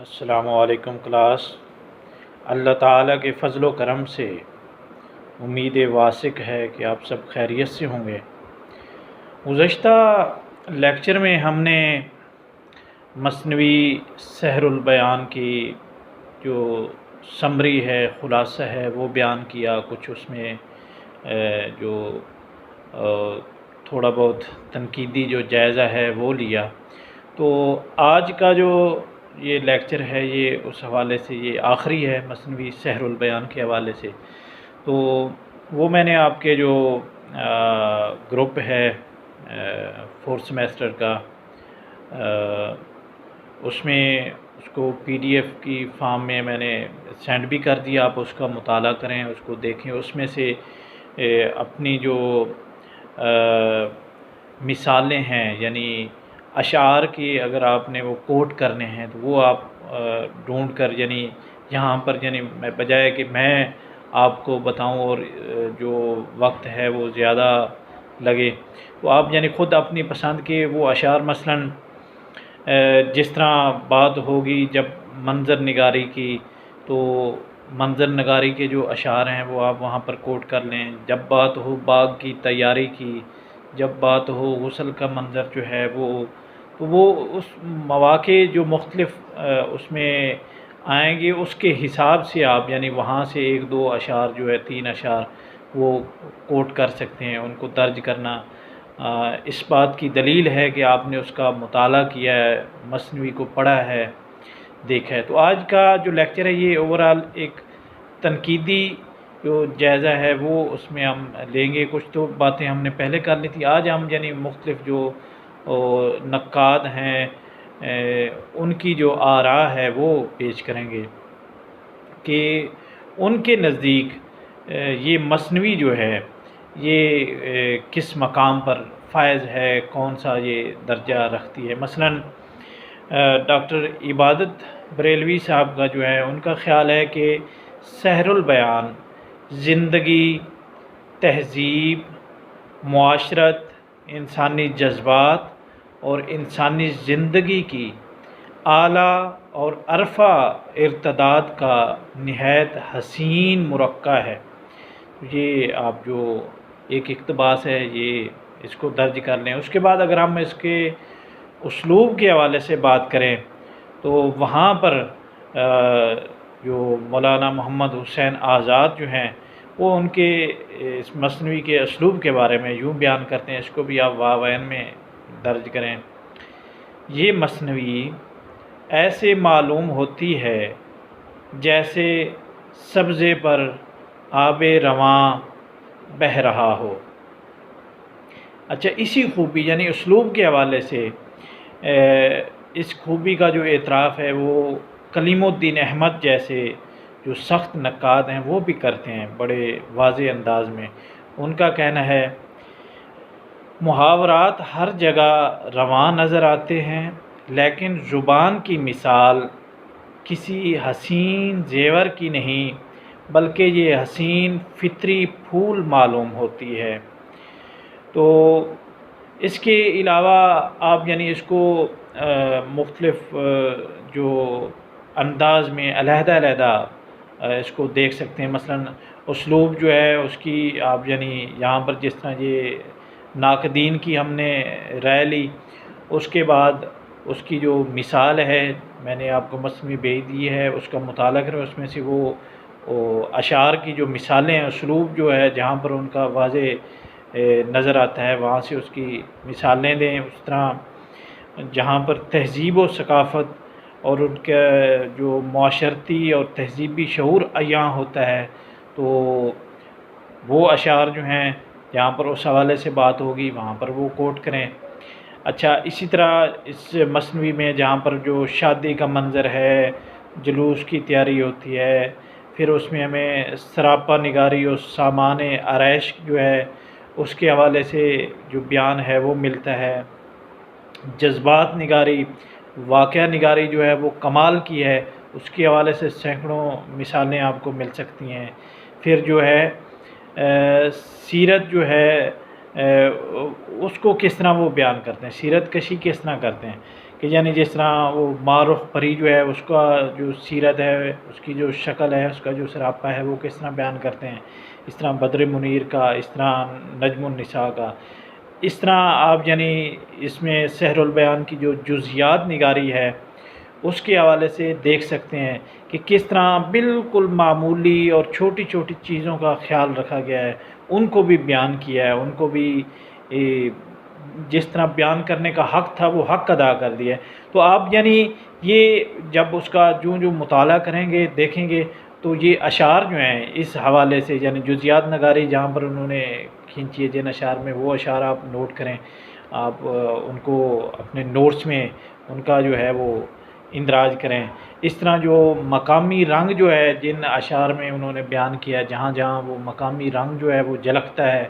السلام علیکم کلاس۔ اللہ تعالیٰ کے فضل و کرم سے امید واثق ہے کہ آپ سب خیریت سے ہوں گے۔ گزشتہ لیکچر میں ہم نے مثنوی سحر البیان کی جو سمری ہے، خلاصہ ہے، وہ بیان کیا۔ کچھ اس میں جو تھوڑا بہت تنقیدی جو جائزہ ہے وہ لیا۔ تو آج کا جو یہ لیکچر ہے یہ اس حوالے سے یہ آخری ہے مثنوی سحر البیان کے حوالے سے۔ تو وہ میں نے آپ کے جو گروپ ہے فورتھ سیمیسٹر کا، اس میں اس کو پی ڈی ایف کی فارم میں نے سینڈ بھی کر دیا۔ آپ اس کا مطالعہ کریں، اس کو دیکھیں۔ اس میں سے اپنی جو مثالیں ہیں، یعنی اشعار کی اگر آپ نے وہ کوٹ کرنے ہیں تو وہ آپ ڈھونڈ کر، یعنی یہاں پر یعنی میں بجائے کہ میں آپ کو بتاؤں اور جو وقت ہے وہ زیادہ لگے، تو آپ یعنی خود اپنی پسند کے وہ اشعار، مثلاً جس طرح بات ہوگی جب منظر نگاری کی، تو منظر نگاری کے جو اشعار ہیں وہ آپ وہاں پر کوٹ کر لیں۔ جب بات ہو باغ کی تیاری کی، جب بات ہو غسل کا منظر جو ہے وہ اس مواقع جو مختلف اس میں آئیں گے اس کے حساب سے آپ یعنی وہاں سے ایک دو اشعار جو ہے، 3 اشعار وہ کوٹ کر سکتے ہیں۔ ان کو درج کرنا اس بات کی دلیل ہے کہ آپ نے اس کا مطالعہ کیا ہے، مثنوی کو پڑھا ہے، دیکھا ہے۔ تو آج کا جو لیکچر ہے یہ اوورال ایک تنقیدی جو جائزہ ہے وہ اس میں ہم لیں گے۔ کچھ تو باتیں ہم نے پہلے کر لی تھی، آج ہم یعنی مختلف جو نقاد ہیں ان کی جو آراء ہے وہ پیش کریں گے کہ ان کے نزدیک یہ مثنوی جو ہے یہ کس مقام پر فائز ہے، کون سا یہ درجہ رکھتی ہے۔ مثلاً ڈاکٹر عبادت بریلوی صاحب کا جو ہے ان کا خیال ہے کہ سحر البیان زندگی، تہذیب، معاشرت، انسانی جذبات اور انسانی زندگی کی اعلیٰ اور عرفہ ارتداد کا نہایت حسین مرقع ہے۔ یہ آپ جو ایک اقتباس ہے یہ اس کو درج کر لیں۔ اس کے بعد اگر ہم اس کے اسلوب کے حوالے سے بات کریں تو وہاں پر جو مولانا محمد حسین آزاد جو ہیں وہ ان کے اس مثنوی کے اسلوب کے بارے میں یوں بیان کرتے ہیں، اس کو بھی آپ واوین میں درج کریں۔ یہ مثنوی ایسے معلوم ہوتی ہے جیسے سبزے پر آب رواں بہہ رہا ہو۔ اچھا، اسی خوبی یعنی اسلوب کے حوالے سے اس خوبی کا جو اعتراف ہے وہ کلیم الدین احمد جیسے جو سخت نقاد ہیں وہ بھی کرتے ہیں بڑے واضح انداز میں۔ ان کا کہنا ہے، محاورات ہر جگہ رواں نظر آتے ہیں، لیکن زبان کی مثال کسی حسین زیور کی نہیں بلکہ یہ حسین فطری پھول معلوم ہوتی ہے۔ تو اس کے علاوہ آپ یعنی اس کو مختلف جو انداز میں علیحدہ علیحدہ اس کو دیکھ سکتے ہیں۔ مثلاً اسلوب جو ہے اس کی آپ یعنی یہاں پر جس طرح یہ ناقدین کی ہم نے رائے لی، اس کے بعد اس کی جو مثال ہے میں نے آپ کو مثنوی بھیج دی ہے، اس کا مطالعہ کریں۔ اس میں سے وہ اشعار کی جو مثالیں ہیں، اسلوب جو ہے جہاں پر ان کا واضح نظر آتا ہے وہاں سے اس کی مثالیں دیں۔ اس طرح جہاں پر تہذیب و ثقافت اور ان کا جو معاشرتی اور تہذیبی شعور عیاں ہوتا ہے تو وہ اشعار جو ہیں جہاں پر اس حوالے سے بات ہوگی وہاں پر وہ کوٹ کریں۔ اچھا، اسی طرح اس مثنوی میں جہاں پر جو شادی کا منظر ہے، جلوس کی تیاری ہوتی ہے، پھر اس میں ہمیں سراپا نگاری اور سامان آرائش جو ہے اس کے حوالے سے جو بیان ہے وہ ملتا ہے۔ جذبات نگاری، واقعہ نگاری جو ہے وہ کمال کی ہے، اس کے حوالے سے سینکڑوں مثالیں آپ کو مل سکتی ہیں۔ پھر جو ہے سیرت جو ہے اس کو کس طرح وہ بیان کرتے ہیں، سیرت کشی کس طرح کرتے ہیں کہ یعنی جس طرح وہ معروف پری جو ہے اس کا جو سیرت ہے، اس کی جو شکل ہے، اس کا جو سراپا ہے، وہ کس طرح بیان کرتے ہیں، اس طرح بدر منیر کا، اس طرح نجم النساء کا، اس طرح آپ یعنی اس میں سحر البیان کی جو جزیات نگاری ہے اس کے حوالے سے دیکھ سکتے ہیں کہ کس طرح بالکل معمولی اور چھوٹی چھوٹی چیزوں کا خیال رکھا گیا ہے، ان کو بھی بیان کیا ہے، ان کو بھی جس طرح بیان کرنے کا حق تھا وہ حق ادا کر دیا ہے۔ تو آپ یعنی یہ جب اس کا جو مطالعہ کریں گے، دیکھیں گے، تو یہ اشعار جو ہیں اس حوالے سے یعنی جزیات نگاری جہاں پر انہوں نے کھینچی ہے جن اشعار میں، وہ اشعار آپ نوٹ کریں، آپ ان کو اپنے نوٹس میں ان کا جو ہے وہ اندراج کریں۔ اس طرح جو مقامی رنگ جو ہے جن اشعار میں انہوں نے بیان کیا، جہاں جہاں وہ مقامی رنگ جو ہے وہ جھلکتا ہے،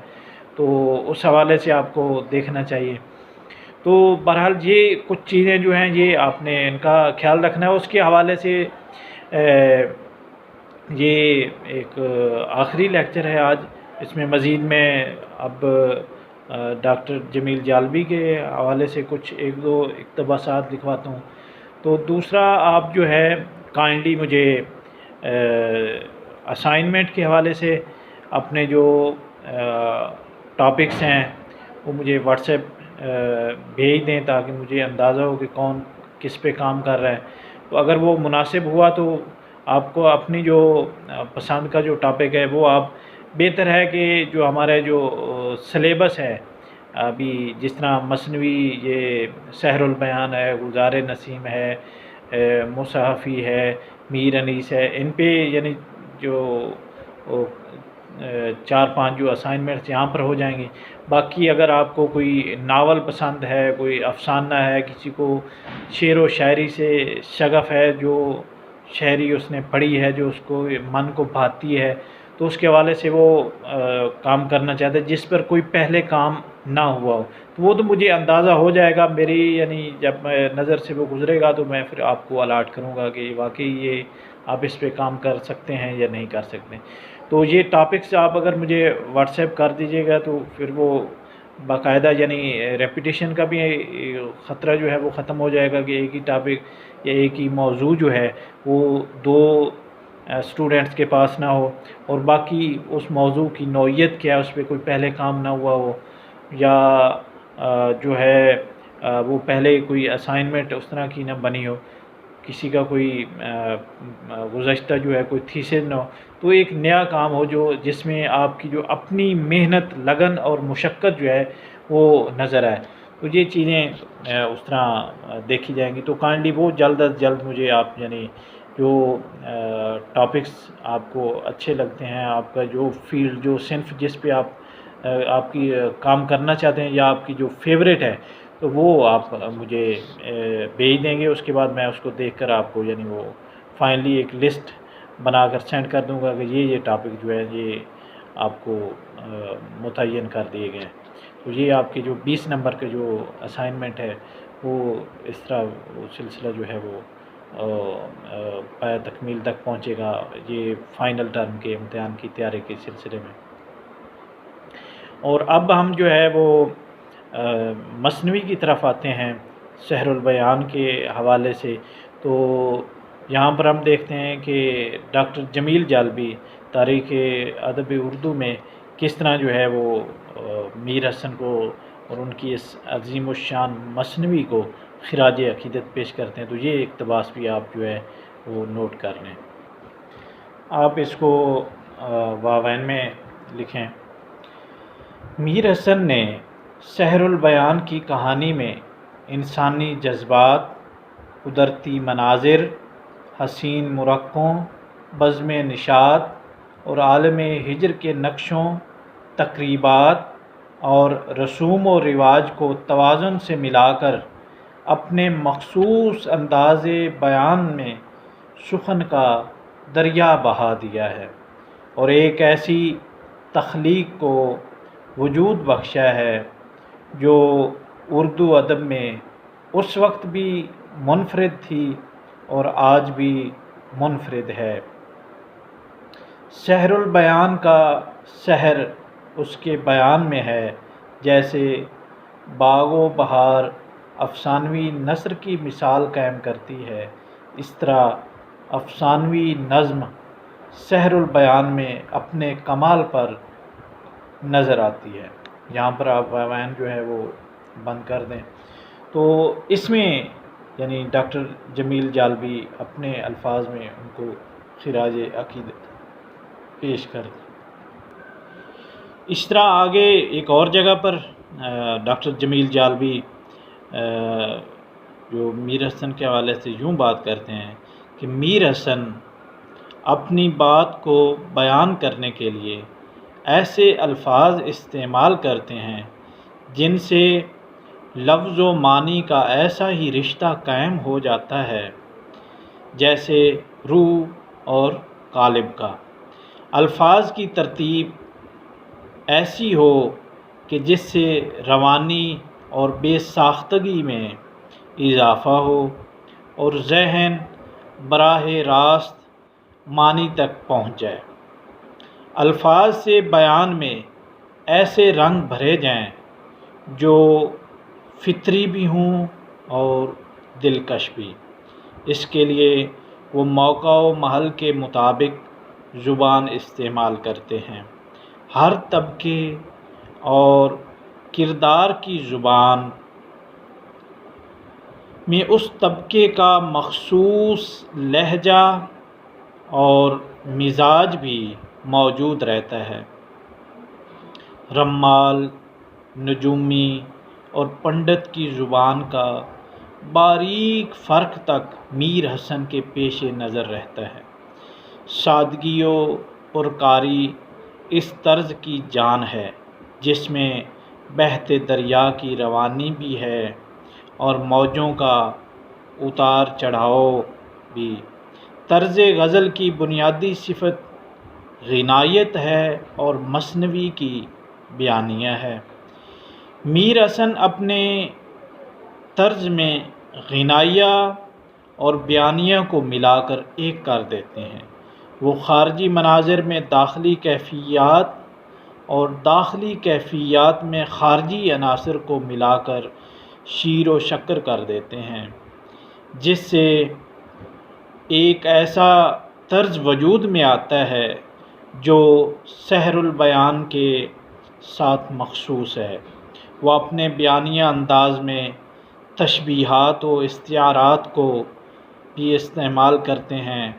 تو اس حوالے سے آپ کو دیکھنا چاہیے۔ تو بہرحال یہ کچھ چیزیں جو ہیں یہ آپ نے ان کا خیال رکھنا ہے۔ اس کے حوالے سے یہ ایک آخری لیکچر ہے آج، اس میں مزید میں اب ڈاکٹر جمیل جالبی کے حوالے سے کچھ ایک دو اقتباسات لکھواتا ہوں۔ تو دوسرا آپ جو ہے کائنڈلی مجھے اسائنمنٹ کے حوالے سے اپنے جو ٹاپکس ہیں وہ مجھے واٹس ایپ بھیج دیں تاکہ مجھے اندازہ ہو کہ کون کس پہ کام کر رہا ہے۔ تو اگر وہ مناسب ہوا تو آپ کو اپنی جو پسند کا جو ٹاپک ہے وہ آپ، بہتر ہے کہ جو ہمارے جو سلیبس ہے ابھی، جس طرح مثنوی یہ سحر البیان ہے، گلزار نسیم ہے، مصحفی ہے، میر انیس ہے، ان پہ یعنی جو 4-5 جو اسائنمنٹس یہاں پر ہو جائیں گی۔ باقی اگر آپ کو کوئی ناول پسند ہے، کوئی افسانہ ہے، کسی کو شعر و شاعری سے شغف ہے، جو شاعری اس نے پڑھی ہے، جو اس کو من کو بھاتی ہے، تو اس کے حوالے سے وہ کام کرنا چاہتے ہیں جس پر کوئی پہلے کام نہ ہوا ہو، تو وہ تو مجھے اندازہ ہو جائے گا میری یعنی جب میں نظر سے وہ گزرے گا تو میں پھر آپ کو الاٹ کروں گا کہ واقعی یہ آپ اس پہ کام کر سکتے ہیں یا نہیں کر سکتے۔ تو یہ ٹاپکس آپ اگر مجھے واٹس ایپ کر دیجیے گا تو پھر وہ باقاعدہ یعنی ریپیٹیشن کا بھی خطرہ جو ہے وہ ختم ہو جائے گا کہ ایک ہی ٹاپک یا ایک ہی موضوع جو ہے وہ 2 اسٹوڈنٹس کے پاس نہ ہو، اور باقی اس موضوع کی نوعیت کیا ہے، اس پہ کوئی پہلے کام نہ ہوا ہو، یا جو ہے وہ پہلے کوئی اسائنمنٹ اس طرح کی نہ بنی ہو، کسی کا کوئی گزشتہ جو ہے کوئی تھیسس نہ ہو، تو ایک نیا کام ہو جو جس میں آپ کی جو اپنی محنت، لگن اور مشقت جو ہے وہ نظر آئے۔ تو یہ چیزیں اس طرح دیکھی جائیں گی۔ تو کائنڈلی وہ جلد از جلد مجھے آپ یعنی جو ٹاپکس آپ کو اچھے لگتے ہیں، آپ کا جو فیلڈ، جو صنف جس پہ آپ کی کام کرنا چاہتے ہیں یا آپ کی جو فیوریٹ ہے، تو وہ آپ مجھے بھیج دیں گے۔ اس کے بعد میں اس کو دیکھ کر آپ کو یعنی وہ فائنلی ایک لسٹ بنا کر سینڈ کر دوں گا کہ یہ ٹاپک جو ہے یہ آپ کو متعین کر دیے گئے ہیں۔ تو یہ آپ کے جو 20 نمبر کے جو اسائنمنٹ ہے وہ اس طرح وہ سلسلہ جو ہے وہ پایہ تکمیل تک پہنچے گا، یہ فائنل ٹرم کے امتحان کی تیاری کے سلسلے میں۔ اور اب ہم جو ہے وہ مثنوی کی طرف آتے ہیں سحر البیان کے حوالے سے۔ تو یہاں پر ہم دیکھتے ہیں کہ ڈاکٹر جمیل جالبی تاریخ ادب اردو میں کس طرح جو ہے وہ میر حسن کو اور ان کی اس عظیم الشان مثنوی کو خراج عقیدت پیش کرتے ہیں۔ تو یہ اقتباس بھی آپ جو ہے وہ نوٹ کر لیں۔ آپ اس کو واوین میں لکھیں۔ میر حسن نے سحر البیان کی کہانی میں انسانی جذبات، قدرتی مناظر، حسین مرقعوں، بزم نشاط اور عالم ہجر کے نقشوں، تقریبات اور رسوم و رواج کو توازن سے ملا کر اپنے مخصوص انداز بیان میں سخن کا دریا بہا دیا ہے، اور ایک ایسی تخلیق کو وجود بخشا ہے جو اردو ادب میں اس وقت بھی منفرد تھی اور آج بھی منفرد ہے۔ سحر البیان کا سحر اس کے بیان میں ہے، جیسے باغ و بہار افسانوی نثر کی مثال قائم کرتی ہے، اس طرح افسانوی نظم سحر البیان میں اپنے کمال پر نظر آتی ہے۔ یہاں پر آپ ویوان جو ہے وہ بند کر دیں۔ تو اس میں یعنی ڈاکٹر جمیل جالبی اپنے الفاظ میں ان کو خراج عقیدت پیش کر دیں۔ اس طرح آگے ایک اور جگہ پر ڈاکٹر جمیل جالبی جو میر حسن کے حوالے سے یوں بات کرتے ہیں کہ میر حسن اپنی بات کو بیان کرنے کے لیے ایسے الفاظ استعمال کرتے ہیں جن سے لفظ و معنی کا ایسا ہی رشتہ قائم ہو جاتا ہے جیسے روح اور قالب کا۔ الفاظ کی ترتیب ایسی ہو کہ جس سے روانی اور بے ساختگی میں اضافہ ہو اور ذہن براہ راست معنی تک پہنچ جائے۔ الفاظ سے بیان میں ایسے رنگ بھرے جائیں جو فطری بھی ہوں اور دلکش بھی۔ اس کے لیے وہ موقع و محل کے مطابق زبان استعمال کرتے ہیں۔ ہر طبقے اور کردار کی زبان میں اس طبقے کا مخصوص لہجہ اور مزاج بھی موجود رہتا ہے۔ رمال، نجومی اور پنڈت کی زبان کا باریک فرق تک میر حسن کے پیش نظر رہتا ہے۔ سادگی و پرکاری اس طرز کی جان ہے جس میں بہتے دریا کی روانی بھی ہے اور موجوں کا اتار چڑھاؤ بھی۔ طرز غزل کی بنیادی صفت غنائیت ہے اور مثنوی کی بیانیہ ہے۔ میر حسن اپنے طرز میں غنائیہ اور بیانیہ کو ملا کر ایک کر دیتے ہیں۔ وہ خارجی مناظر میں داخلی کیفیات اور داخلی کیفیات میں خارجی عناصر کو ملا کر شیر و شکر کر دیتے ہیں، جس سے ایک ایسا طرز وجود میں آتا ہے جو سحر البیان کے ساتھ مخصوص ہے۔ وہ اپنے بیانیہ انداز میں تشبیہات و استعارات کو بھی استعمال کرتے ہیں،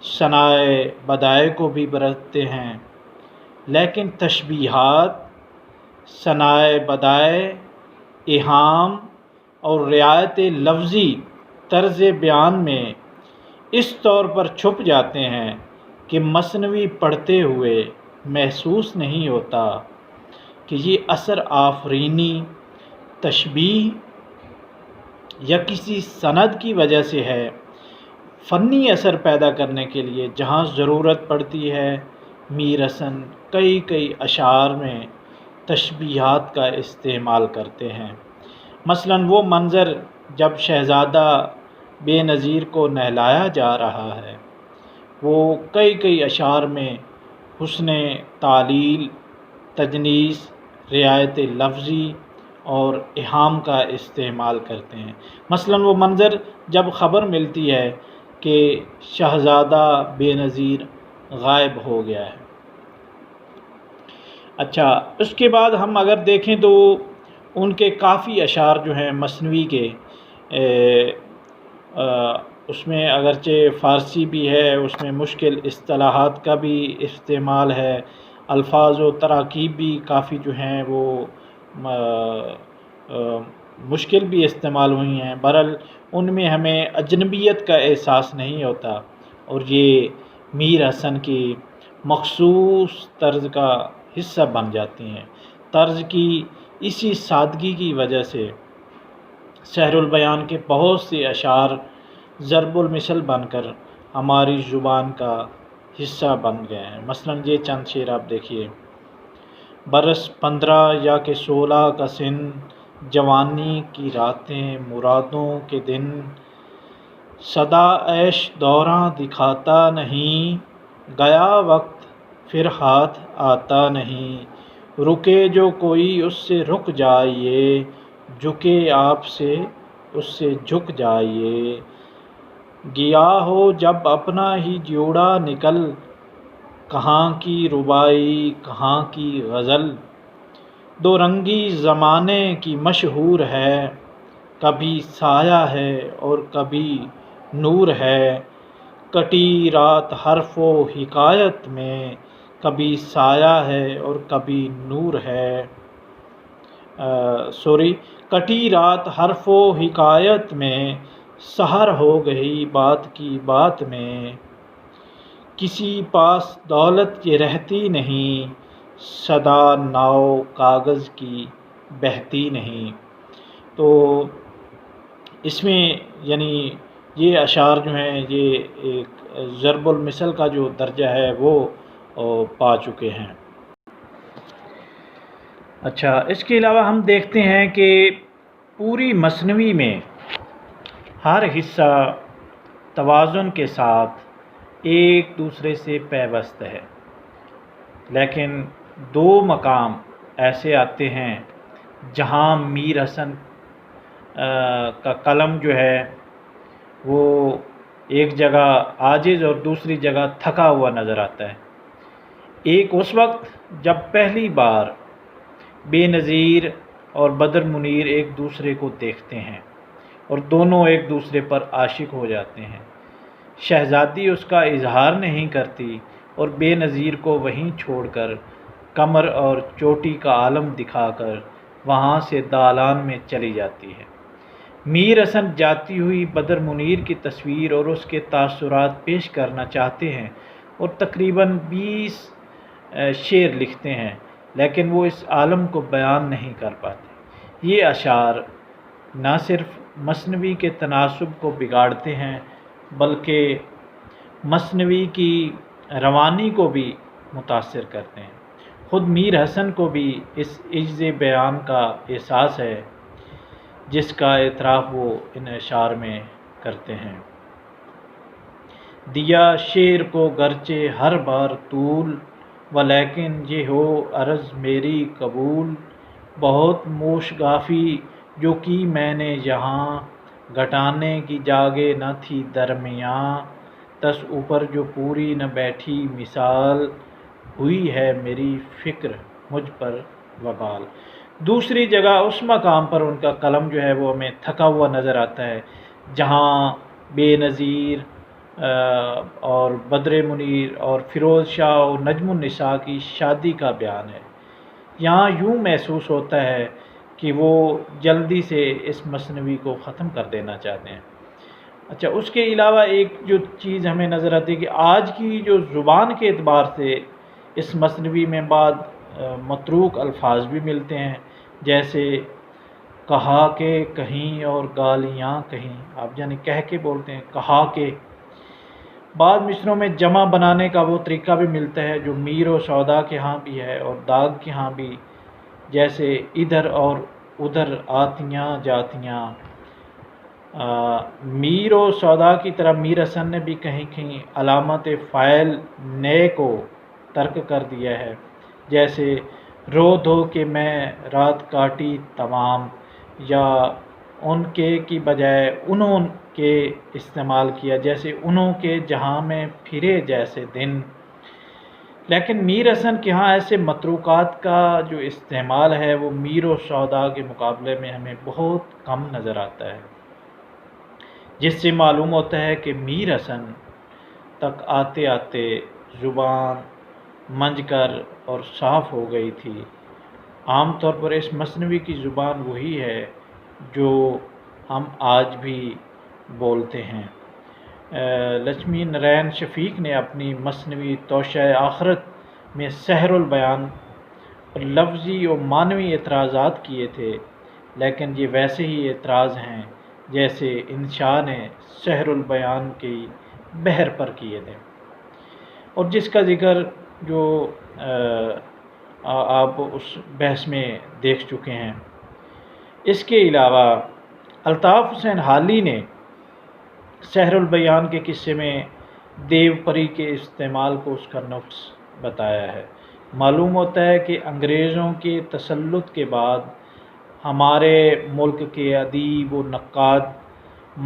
ثنائے بدائع کو بھی برتتے ہیں، لیکن تشبیہات، ثنائے بدائع، ایہام اور رعایت لفظی طرز بیان میں اس طور پر چھپ جاتے ہیں کہ مثنوی پڑھتے ہوئے محسوس نہیں ہوتا کہ یہ اثر آفرینی، تشبیہ یا کسی سند کی وجہ سے ہے۔ فنی اثر پیدا کرنے کے لیے جہاں ضرورت پڑتی ہے، میر حسن کئی اشعار میں تشبیہات کا استعمال کرتے ہیں۔ مثلاً وہ منظر جب شہزادہ بے نظیر کو نہلایا جا رہا ہے، وہ کئی اشعار میں حسن تعلیل، تجنیس، رعایت لفظی اور ایہام کا استعمال کرتے ہیں۔ مثلاً وہ منظر جب خبر ملتی ہے کہ شہزادہ بے نظیر غائب ہو گیا ہے۔ اچھا، اس کے بعد ہم اگر دیکھیں تو ان کے کافی اشعار جو ہیں مثنوی کے، اس میں اگرچہ فارسی بھی ہے، اس میں مشکل اصطلاحات کا بھی استعمال ہے، الفاظ و تراکیب بھی کافی جو ہیں وہ مشکل بھی استعمال ہوئی ہیں، بہرحال ان میں ہمیں اجنبیت کا احساس نہیں ہوتا، اور یہ میر حسن کی مخصوص طرز کا حصہ بن جاتی ہیں۔ طرز کی اسی سادگی کی وجہ سے سحر البیان کے بہت سے اشعار ضرب المثل بن کر ہماری زبان کا حصہ بن گئے ہیں۔ مثلاً یہ چند شعر آپ دیکھیے: برس 15 یا کہ 16 کا سن، جوانی کی راتیں مرادوں کے دن، سدا عیش دوران دکھاتا نہیں، گیا وقت پھر ہاتھ آتا نہیں، رکے جو کوئی اس سے رک جائے، جھکے آپ سے اس سے جھک جائیے، گیا ہو جب اپنا ہی جوڑا نکل، کہاں کی ربائی کہاں کی غزل، دو رنگی زمانے کی مشہور ہے، کبھی سایہ ہے اور کبھی نور ہے، کٹی رات حرف و حکایت میں، کبھی سایہ ہے اور کبھی نور ہے، کٹی رات حرف و حکایت میں، سحر ہو گئی بات کی بات میں، کسی پاس دولت یہ رہتی نہیں، صدا ناؤ کاغذ کی بہتی نہیں۔ تو اس میں یعنی یہ اشعار جو ہیں یہ ایک ضرب المثل کا جو درجہ ہے وہ پا چکے ہیں۔ اچھا، اس کے علاوہ ہم دیکھتے ہیں کہ پوری مثنوی میں ہر حصہ توازن کے ساتھ ایک دوسرے سے پیوست ہے، لیکن دو مقام ایسے آتے ہیں جہاں میر حسن کا قلم جو ہے وہ ایک جگہ عاجز اور دوسری جگہ تھکا ہوا نظر آتا ہے۔ ایک اس وقت جب پہلی بار بے نظیر اور بدر منیر ایک دوسرے کو دیکھتے ہیں اور دونوں ایک دوسرے پر عاشق ہو جاتے ہیں، شہزادی اس کا اظہار نہیں کرتی اور بے نظیر کو وہیں چھوڑ کر کمر اور چوٹی کا عالم دکھا کر وہاں سے دالان میں چلی جاتی ہے۔ میر حسن جاتی ہوئی بدر منیر کی تصویر اور اس کے تاثرات پیش کرنا چاہتے ہیں اور تقریباً 20 شعر لکھتے ہیں، لیکن وہ اس عالم کو بیان نہیں کر پاتے۔ یہ اشعار نہ صرف مثنوی کے تناسب کو بگاڑتے ہیں بلکہ مثنوی کی روانی کو بھی متاثر کرتے ہیں۔ خود میر حسن کو بھی اس عجز بیان کا احساس ہے جس کا اعتراف وہ ان اشعار میں کرتے ہیں۔ دیا شعر کو گرچہ ہر بار طول، ولیکن یہ ہو عرض میری قبول، بہت موشگافی جو کی میں نے یہاں، گھٹانے کی جاگے نہ تھی درمیاں، تس اوپر جو پوری نہ بیٹھی مثال، ہوئی ہے میری فکر مجھ پر وبال۔ دوسری جگہ اس مقام پر ان کا قلم جو ہے وہ ہمیں تھکا ہوا نظر آتا ہے جہاں بے نظیر اور بدر منیر اور فیروز شاہ اور نجم النساء کی شادی کا بیان ہے۔ یہاں یوں محسوس ہوتا ہے کہ وہ جلدی سے اس مثنوی کو ختم کر دینا چاہتے ہیں۔ اچھا، اس کے علاوہ ایک جو چیز ہمیں نظر آتی ہے کہ آج کی جو زبان کے اعتبار سے اس مثنوی میں بعض متروک الفاظ بھی ملتے ہیں، جیسے کہا کہ کہیں اور گالیاں کہیں، آپ یعنی کہہ کے بولتے ہیں کہا کہ۔ بعض مصروں میں جمع بنانے کا وہ طریقہ بھی ملتا ہے جو میر و سودا کے ہاں بھی ہے اور داغ کے ہاں بھی، جیسے ادھر اور ادھر آتیاں جاتیاں۔ میر و سودا کی طرح میر حسن نے بھی کہیں کہیں علامت فاعل نئے کو ترک کر دیا ہے، جیسے رو دھو کے میں رات کاٹی تمام، یا ان کے کی بجائے انہوں کے استعمال کیا، جیسے انہوں کے جہاں میں پھرے جیسے دن۔ لیکن میر حسن کے ہاں ایسے متروکات کا جو استعمال ہے وہ میر و سودا کے مقابلے میں ہمیں بہت کم نظر آتا ہے، جس سے معلوم ہوتا ہے کہ میر حسن تک آتے آتے زبان منج کر اور صاف ہو گئی تھی۔ عام طور پر اس مثنوی کی زبان وہی ہے جو ہم آج بھی بولتے ہیں۔ لکشمی نارائن شفیق نے اپنی مثنوی توشہ آخرت میں سحر البیان پر لفظی و معنوی اعتراضات کیے تھے، لیکن یہ ویسے ہی اعتراض ہیں جیسے انشاء نے سحر البیان کی بحر پر کیے تھے، اور جس کا ذکر جو آپ اس بحث میں دیکھ چکے ہیں۔ اس کے علاوہ الطاف حسین حالی نے سحر البیان کے قصے میں دیو پری کے استعمال کو اس کا نقص بتایا ہے۔ معلوم ہوتا ہے کہ انگریزوں کے تسلط کے بعد ہمارے ملک کے ادیب و نقاد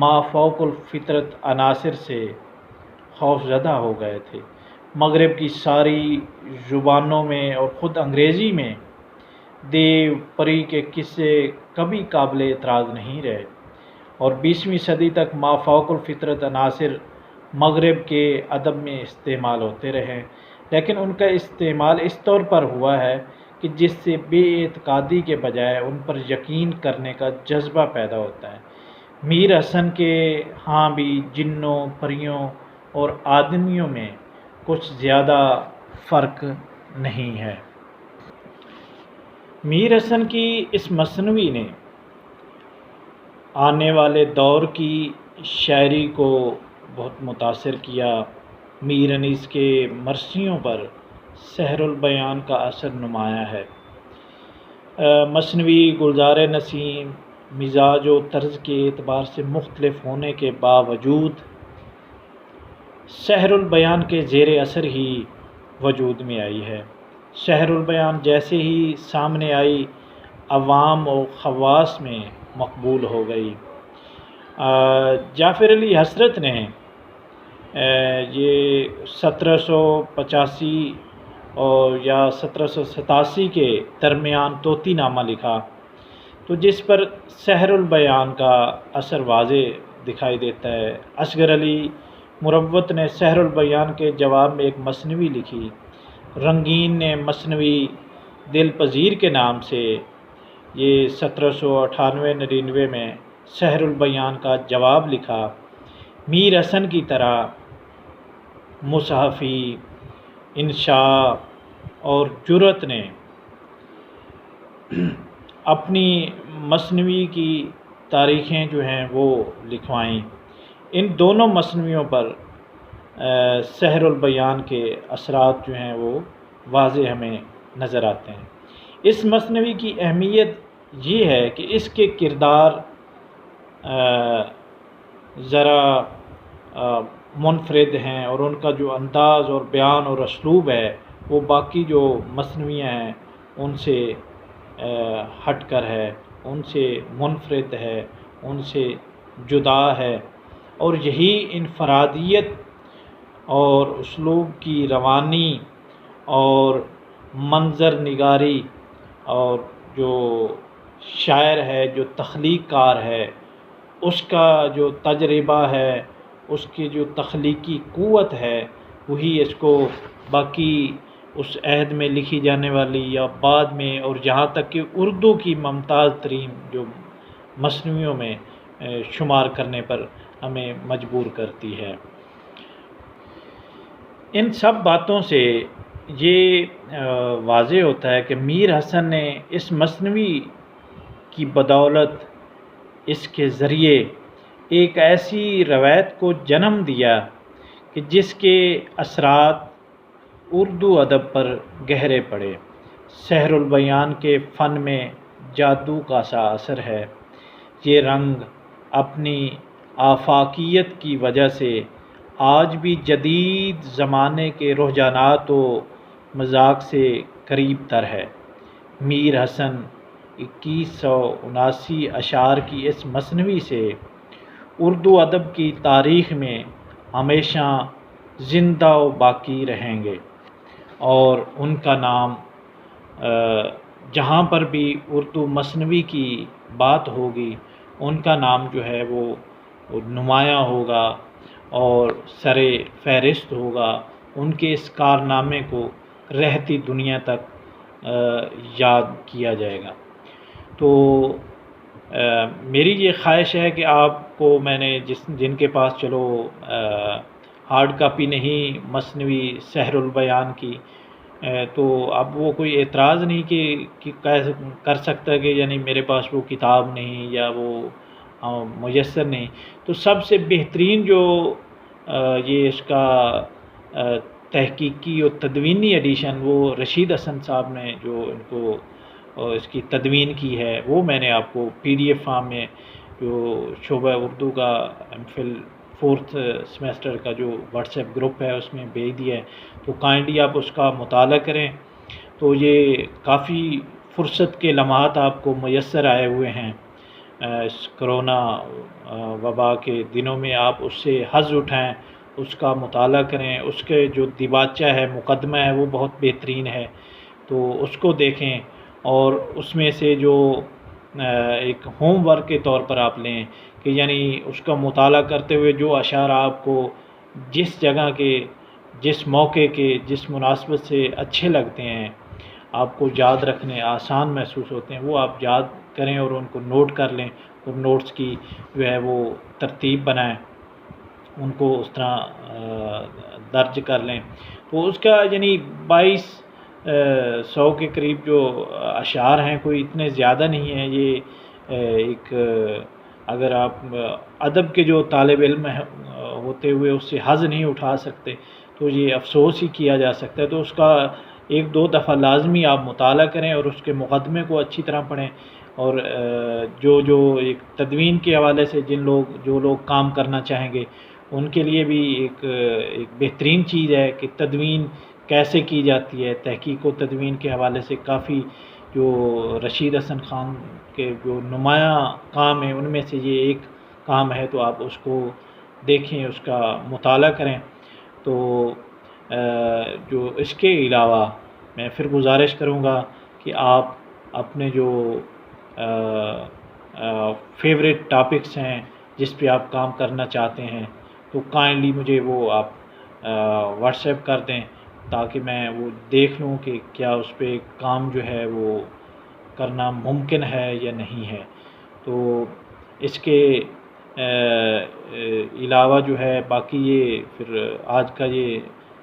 مافوق الفطرت عناصر سے خوف زدہ ہو گئے تھے۔ مغرب کی ساری زبانوں میں اور خود انگریزی میں دیو پری کے قصے کبھی قابل اعتراض نہیں رہے، اور 20ویں صدی تک مافوق الفطرت عناصر مغرب کے ادب میں استعمال ہوتے رہے، لیکن ان کا استعمال اس طور پر ہوا ہے کہ جس سے بے اعتقادی کے بجائے ان پر یقین کرنے کا جذبہ پیدا ہوتا ہے۔ میر حسن کے ہاں بھی جنوں، پریوں اور آدمیوں میں کچھ زیادہ فرق نہیں ہے۔ میر حسن کی اس مثنوی نے آنے والے دور کی شاعری کو بہت متاثر کیا۔ میر انیس کے مرثیوں پر سحر البیان کا اثر نمایاں ہے۔ مثنوی گلزار نسیم مزاج و طرز کے اعتبار سے مختلف ہونے کے باوجود سحر البیان کے زیر اثر ہی وجود میں آئی ہے۔ سحر البیان جیسے ہی سامنے آئی عوام و خواص میں مقبول ہو گئی۔ جعفر علی حسرت نے یہ 1785 اور یا 1787 کے درمیان طوطی نامہ لکھا، تو جس پر سحر البیان کا اثر واضح دکھائی دیتا ہے۔ اصغر علی مروت نے سحر البیان کے جواب میں ایک مثنوی لکھی۔ رنگین نے مثنوی دل پذیر کے نام سے یہ 1798-99 میں سحر البیان کا جواب لکھا۔ میر حسن کی طرح مصحفی، انشاء اور جرأت نے اپنی مثنوی کی تاریخیں جو ہیں وہ لکھوائیں۔ ان دونوں مثنویوں پر سحر البیان کے اثرات جو ہیں وہ واضح ہمیں نظر آتے ہیں۔ اس مثنوی کی اہمیت یہ ہے کہ اس کے کردار ذرا منفرد ہیں، اور ان کا جو انداز اور بیان اور اسلوب ہے وہ باقی جو مثنویاں ہیں ان سے ہٹ کر ہے، ان سے منفرد ہے، ان سے جدا ہے، اور یہی انفرادیت اور اسلوب کی روانی اور منظر نگاری اور جو شاعر ہے، جو تخلیق کار ہے، اس کا جو تجربہ ہے، اس کی جو تخلیقی قوت ہے، وہی اس کو باقی اس عہد میں لکھی جانے والی یا بعد میں، اور یہاں تک کہ اردو کی ممتاز ترین جو مثنویوں میں شمار کرنے پر ہمیں مجبور کرتی ہے۔ ان سب باتوں سے یہ واضح ہوتا ہے کہ میر حسن نے اس مثنوی کی بدولت، اس کے ذریعے ایک ایسی روایت کو جنم دیا کہ جس کے اثرات اردو ادب پر گہرے پڑے۔ سحر البیان کے فن میں جادو کا سا اثر ہے۔ یہ رنگ اپنی آفاقیت کی وجہ سے آج بھی جدید زمانے کے رجحانات و مذاق سے قریب تر ہے۔ میر حسن 2179 اشعار کی اس مثنوی سے اردو ادب کی تاریخ میں ہمیشہ زندہ و باقی رہیں گے، اور ان کا نام جہاں پر بھی اردو مثنوی کی بات ہوگی ان کا نام جو ہے وہ نمایاں ہوگا اور سر فہرست ہوگا۔ ان کے اس کارنامے کو رہتی دنیا تک یاد کیا جائے گا۔ تو میری یہ خواہش ہے کہ آپ کو میں نے جن کے پاس چلو ہارڈ کاپی نہیں مثنوی سحر البیان کی، تو اب وہ کوئی اعتراض نہیں کہ کر سکتا کہ یعنی میرے پاس وہ کتاب نہیں یا وہ میسر نہیں، تو سب سے بہترین جو یہ اس کا تحقیقی اور تدوینی ایڈیشن وہ رشید حسن صاحب نے جو ان کو اس کی تدوین کی ہے، وہ میں نے آپ کو PDF فارم میں جو شعبہ اردو کا MPhil 4th سیمسٹر کا جو واٹس ایپ گروپ ہے اس میں بھیج دیا ہے، تو کائنڈلی آپ اس کا مطالعہ کریں۔ تو یہ کافی فرصت کے لمحات آپ کو میسر آئے ہوئے ہیں اس کرونا وبا کے دنوں میں، آپ اس سے حظ اٹھائیں، اس کا مطالعہ کریں، اس کے جو دیباچہ ہے، مقدمہ ہے، وہ بہت بہترین ہے، تو اس کو دیکھیں، اور اس میں سے جو ایک ہوم ورک کے طور پر آپ لیں کہ یعنی اس کا مطالعہ کرتے ہوئے جو اشعار آپ کو جس جگہ کے، جس موقع کے، جس مناسبت سے اچھے لگتے ہیں، آپ کو یاد رکھنے آسان محسوس ہوتے ہیں، وہ آپ یاد کریں اور ان کو نوٹ کر لیں، اور نوٹس کی جو ہے وہ ترتیب بنائیں، ان کو اس طرح درج کر لیں، تو اس کا یعنی 2200 کے قریب جو اشعار ہیں، کوئی اتنے زیادہ نہیں ہیں، یہ ایک اگر آپ ادب کے جو طالب علم ہوتے ہوئے اس سے حظ نہیں اٹھا سکتے تو یہ افسوس ہی کیا جا سکتا ہے، تو اس کا ایک دو دفعہ لازمی آپ مطالعہ کریں اور اس کے مقدمے کو اچھی طرح پڑھیں، اور جو ایک تدوین کے حوالے سے جو لوگ کام کرنا چاہیں گے ان کے لیے بھی ایک بہترین چیز ہے کہ تدوین کیسے کی جاتی ہے، تحقیق و تدوین کے حوالے سے کافی جو رشید حسن خان کے جو نمایاں کام ہیں ان میں سے یہ ایک کام ہے، تو آپ اس کو دیکھیں، اس کا مطالعہ کریں۔ تو جو اس کے علاوہ میں پھر گزارش کروں گا کہ آپ اپنے جو فیوریٹ ٹاپکس ہیں جس پہ آپ کام کرنا چاہتے ہیں تو کائنڈلی مجھے وہ آپ واٹس ایپ کر دیں تاکہ میں وہ دیکھ لوں کہ کیا اس پہ کام جو ہے وہ کرنا ممکن ہے یا نہیں ہے۔ تو اس کے علاوہ جو ہے باقی یہ پھر آج کا یہ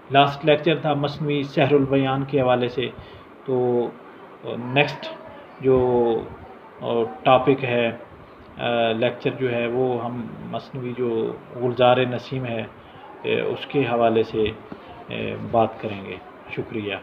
لاسٹ لیکچر تھا مثنوی سحر البیان کے حوالے سے، تو نیکسٹ جو ٹاپک ہے لیکچر جو ہے وہ ہم مثنوی جو گلزار نسیم ہے اس کے حوالے سے بات کریں گے۔ شکریہ۔